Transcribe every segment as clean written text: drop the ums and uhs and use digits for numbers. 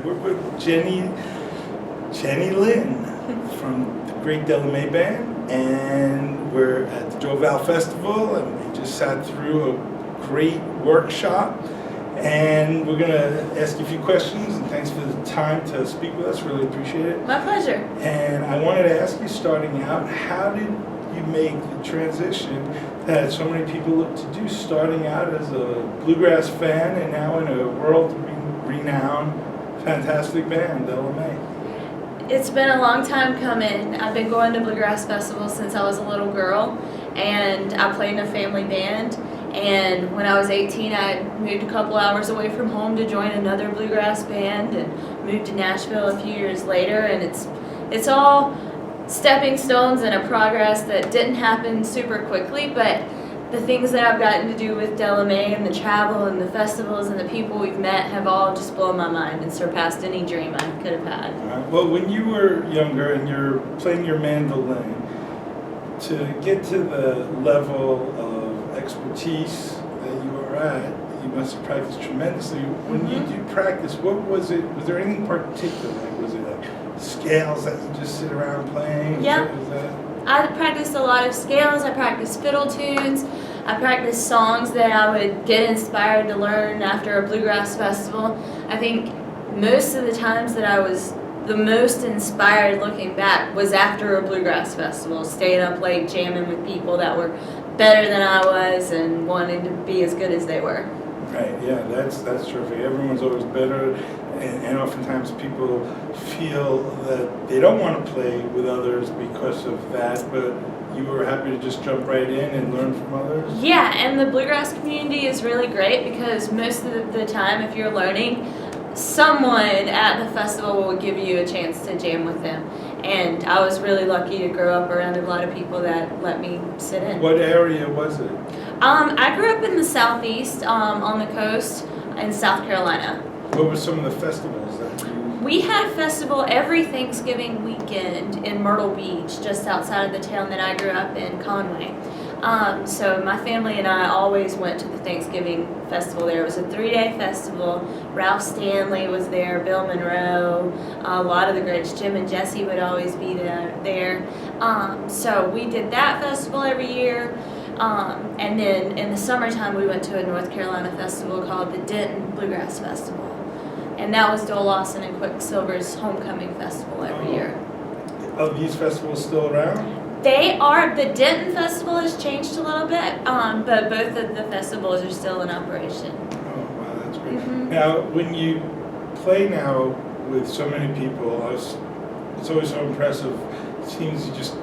We're with Jenni Lyn from the great Della Band, and we're at the Joe Val Festival, and we just sat through a great workshop. And we're going to ask you a few questions, and thanks for the time to speak with us. Really appreciate it. My pleasure. And I wanted to ask you, starting out, how did you make the transition that so many people look to do, starting out as a bluegrass fan and now in a world-renowned, fantastic band, Della May? It's been a long time coming. I've been going to Bluegrass Festival since I was a little girl, and I played in a family band. And when I was 18, I moved a couple hours away from home to join another bluegrass band, and moved to Nashville a few years later. And it's all stepping stones and a progress that didn't happen super quickly, but the things that I've gotten to do with Della May and the travel and the festivals and the people we've met have all just blown my mind and surpassed any dream I could have had. Well, when you were younger and you're playing your mandolin, to get to the level of expertise that you are at, you must have practiced tremendously. When you do practice, what was it? Was there anything particular? Was it like scales that you just sit around playing? Yeah. I practiced a lot of scales. I practiced fiddle tunes. I practiced songs that I would get inspired to learn after a bluegrass festival. I think most of the times that I was the most inspired looking back was after a bluegrass festival, staying up late jamming with people that were better than I was and wanting to be as good as they were. Right, yeah, that's terrific. Everyone's always better, and oftentimes people feel that they don't want to play with others because of that, but you were happy to just jump right in and learn from others? Yeah, and the bluegrass community is really great because most of the time if you're learning, someone at the festival will give you a chance to jam with them. And I was really lucky to grow up around a lot of people that let me sit in. What area was it? I grew up in the southeast, on the coast in South Carolina. What were some of the festivals that you... We had a festival every Thanksgiving weekend in Myrtle Beach, just outside of the town that I grew up in, Conway. So my family and I always went to the Thanksgiving festival there. It was a 3-day festival. Ralph Stanley was there, Bill Monroe, a lot of the greats. Jim and Jesse would always be there. So we did that festival every year. And then in the summertime we went to a North Carolina festival called the Denton Bluegrass Festival. And that was Joel Lawson and Quicksilver's homecoming festival every year. Are these festivals still around? They are. The Denton Festival has changed a little bit, but both of the festivals are still in operation. Oh, wow, that's great. Mm-hmm. Now, when you play now with so many people, it's always so impressive. It seems you just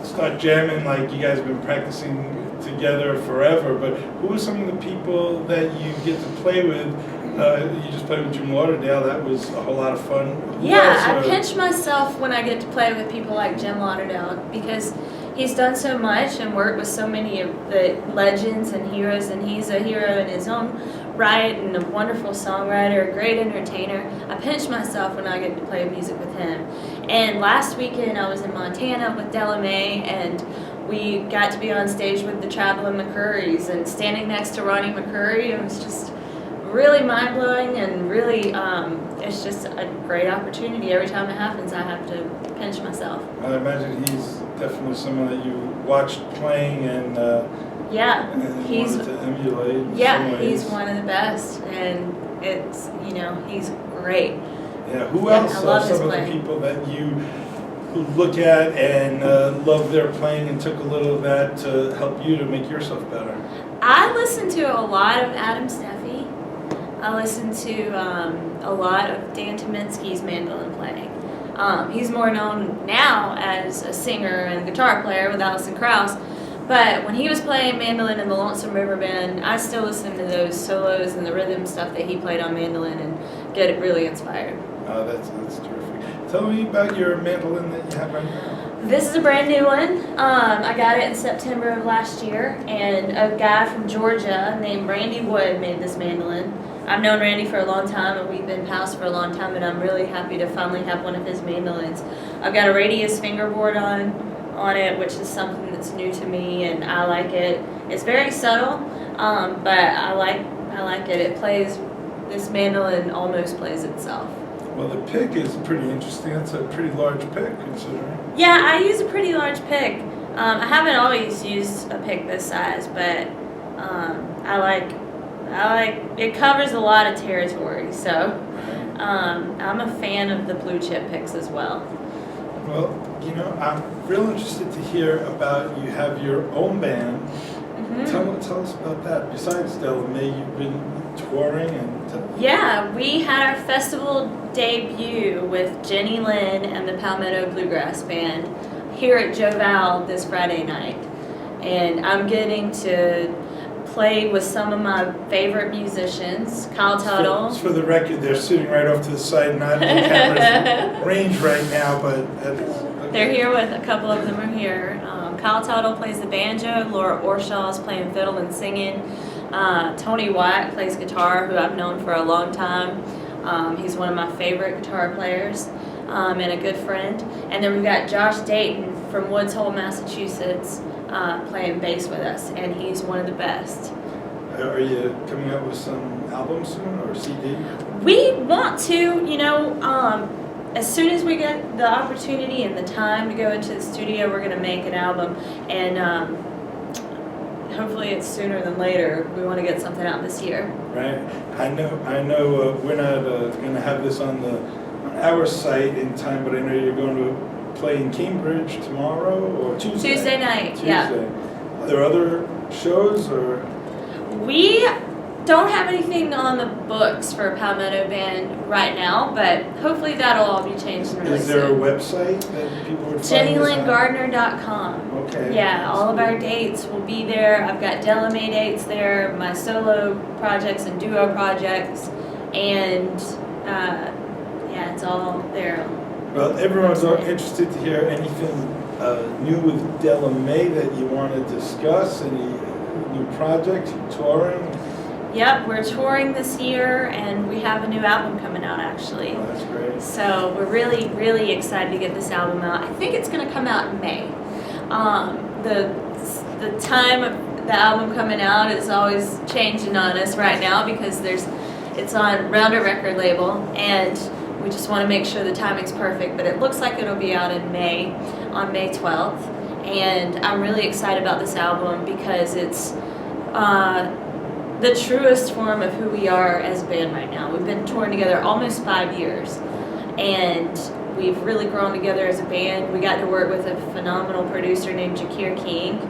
start jamming like you guys have been practicing together forever, but who are some of the people that you get to play with? You just played with Jim Lauderdale. That was a whole lot of fun. Yeah, I pinch myself when I get to play with people like Jim Lauderdale because he's done so much and worked with so many of the legends and heroes, and he's a hero in his own right and a wonderful songwriter, a great entertainer. I pinch myself when I get to play music with him. And last weekend I was in Montana with Della May, and we got to be on stage with the Traveling McCurrys, and standing next to Ronnie McCurry, it was just really mind-blowing, and really it's just a great opportunity. Every time it happens I have to pinch myself. I imagine he's definitely someone that you watched playing and he's wanted to emulate. Yeah, he's one of the best, and it's, he's great. Yeah, who else are some of the people that you look at and love their playing and took a little of that to help you to make yourself better? I listen to a lot of Adam Steffi. I listen to a lot of Dan Tominski's mandolin playing. He's more known now as a singer and guitar player with Alison Krauss, but when he was playing mandolin in the Lonesome River Band, I still listen to those solos and the rhythm stuff that he played on mandolin and get really inspired. Oh, that's terrific. Tell me about your mandolin that you have right now. This is a brand new one. I got it in September of last year, and a guy from Georgia named Randy Wood made this mandolin. I've known Randy for a long time, and we've been pals for a long time, and I'm really happy to finally have one of his mandolins. I've got a radius fingerboard on it, which is something that's new to me, and I like it. It's very subtle, but I like it. It plays, this mandolin almost plays itself. Well, the pick is pretty interesting. That's a pretty large pick, considering. Yeah, I use a pretty large pick. I haven't always used a pick this size, but I like it covers a lot of territory. So I'm a fan of the blue chip picks as well. Well, you know, I'm real interested to hear about you have your own band. Mm-hmm. Tell us about that. Besides Della May, you've been touring and. Yeah, we had our festival debut with Jenni Lyn and the Palmetto Bluegrass Band here at Joe Val this Friday night. And I'm getting to play with some of my favorite musicians, Kyle Tuttle. For the record, they're sitting right off to the side, not in the camera's range right now, but okay. They're here with, a couple of them are here. Kyle Tuttle plays the banjo, Laura Orshaw is playing fiddle and singing. Tony White plays guitar, who I've known for a long time. He's one of my favorite guitar players and a good friend. And then we've got Josh Dayton from Woods Hole, Massachusetts, playing bass with us, and he's one of the best. Are you coming out with some albums soon or CD? We want to, you know, as soon as we get the opportunity and the time to go into the studio, we're going to make an album, and hopefully it's sooner than later. We want to get something out this year. Right. I know. We're not going to have this on our site in time, but I know you're going to play in Cambridge tomorrow or Tuesday. Tuesday night. Tuesday. Yeah. Are there other shows or? We don't have anything on the books for Palmetto Band right now, but hopefully that'll all be changed really soon. Is there a website that people would find JenniLynGardner.com. Okay. Yeah, all of our dates will be there. I've got Della May dates there, my solo projects and duo projects, and yeah, it's all there. Well, everyone's interested to hear anything new with Della May that you want to discuss. Any new projects? Touring? Yep, we're touring this year, and we have a new album coming out, actually. Oh, that's great. So we're really, really excited to get this album out. I think it's going to come out in May. The time of the album coming out is always changing on us right now because it's on Rounder record label, and we just want to make sure the timing's perfect. But it looks like it'll be out in May, on May 12th. And I'm really excited about this album because it's the truest form of who we are as a band right now. We've been touring together almost 5 years, and we've really grown together as a band. We got to work with a phenomenal producer named Jakir King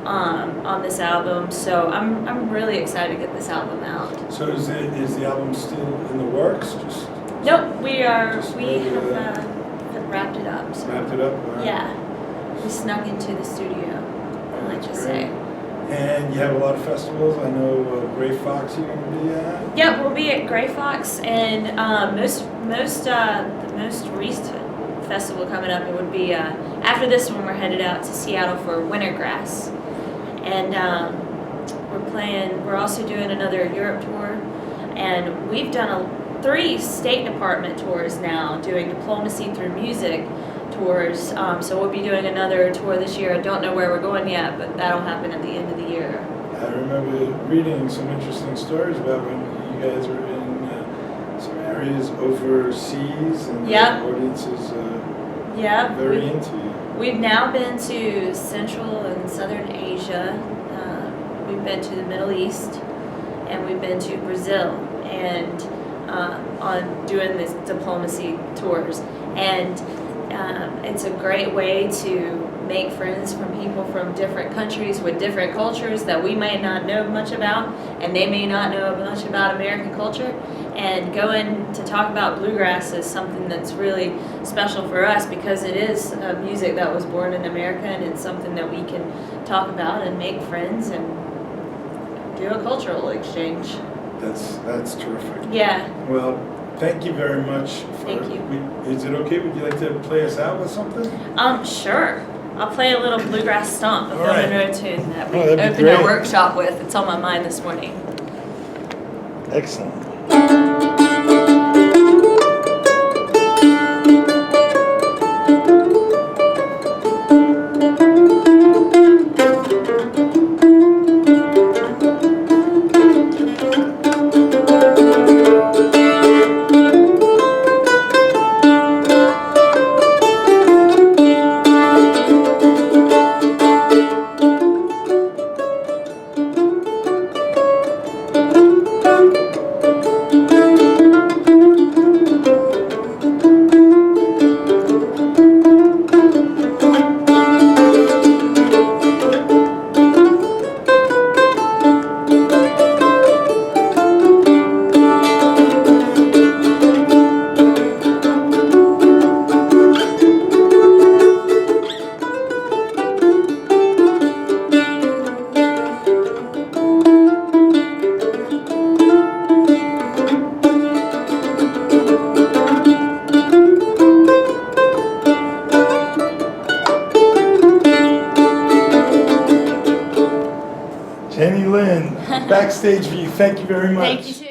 on this album, so I'm really excited to get this album out. So is the album still in the works? Nope, we have wrapped it up. So. Wrapped it up? Yeah, we snuck into the studio, I like to say. And you have a lot of festivals. I know Gray Fox you're going to be at. Yeah, we'll be at Gray Fox, and the most recent festival coming up, it would be after this one. We're headed out to Seattle for Wintergrass, and we're also doing another Europe tour, and we've done 3 State Department tours now, doing Diplomacy Through Music tours. So we'll be doing another tour this year. I don't know where we're going yet, but that'll happen at the end of the year. I remember reading some interesting stories about when you guys were in some areas overseas, and the audience is very into you. We've now been to Central and Southern Asia. We've been to the Middle East, and we've been to Brazil, and on doing these diplomacy tours. And it's a great way to make friends from people from different countries with different cultures that we may not know much about, and they may not know much about American culture. And going to talk about bluegrass is something that's really special for us because it is music that was born in America, and it's something that we can talk about and make friends and do a cultural exchange. That's terrific. Yeah. Well, thank you very much. Thank you. Is it okay? Would you like to play us out with something? Sure. I'll play a little Bluegrass Stomp, a Velvet Road tune that we that'd be opened great. our workshop with. It's on my mind this morning. Excellent. Backstage View. Thank you very much. Thank you too.